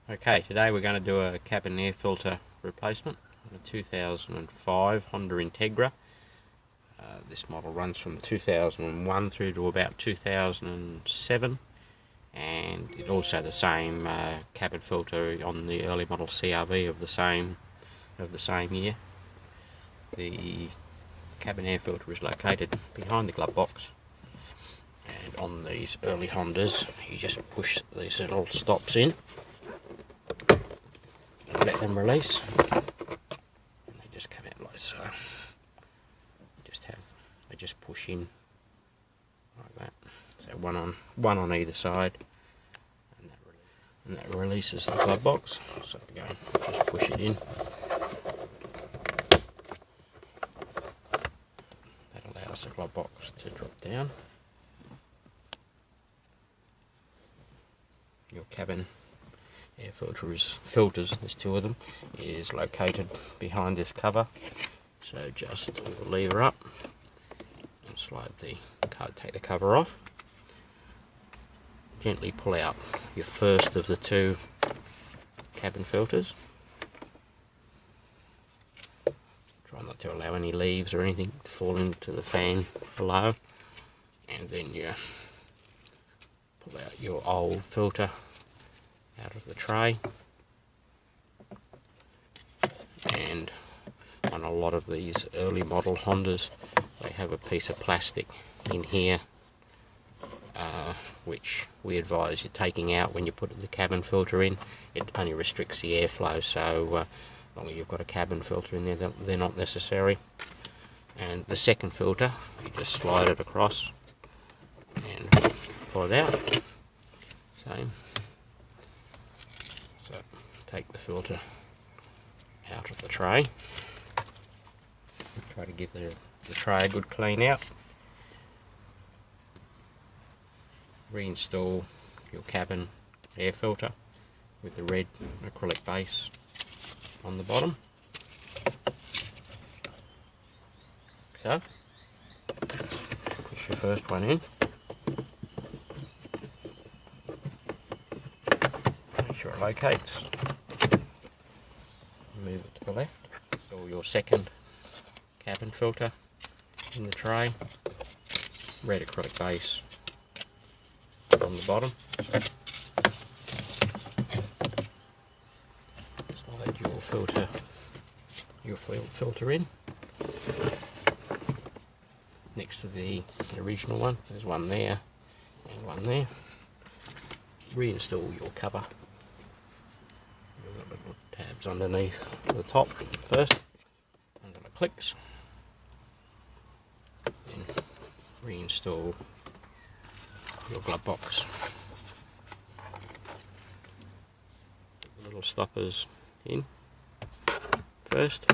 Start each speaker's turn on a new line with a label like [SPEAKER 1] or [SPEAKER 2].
[SPEAKER 1] Okay, today we're going to do a cabin air filter replacement on a 2005 Honda Integra. This model runs from 2001 through to about 2007, and it's also the same cabin filter on the early model CRV of the same year. The cabin air filter is located behind the glove box, and on these early Hondas you just push these little stops in and let them release, and they just come out like so. They just push in like that. So one on either side, and that releases the glove box. So again, just push it in. That allows the glove box to drop down. Your cabin air filters, there's two of them, is located behind this cover. So just lever up and slide take the cover off. Gently pull out your first of the two cabin filters. Try not to allow any leaves or anything to fall into the fan below, and then you pull out your old filter out of the tray. And on a lot of these early model Hondas, they have a piece of plastic in here, which we advise you taking out when you put the cabin filter in. It only restricts the airflow, so as long as you've got a cabin filter in there, they're not necessary. And the second filter, you just slide it across and pull it out. Same. So take the filter out of the tray. Try to give the tray a good clean out. Reinstall your cabin air filter with the red acrylic base on the bottom. So, push your first one in. Make sure it locates. Move it to the left. Install your second cabin filter in the tray. Red acrylic base on the bottom. Slide your filter in next to the original one. There's one there and one there. Reinstall your cover. You've got little tabs underneath the top first, until it clicks. Then reinstall your glove box. Put the little stoppers in first.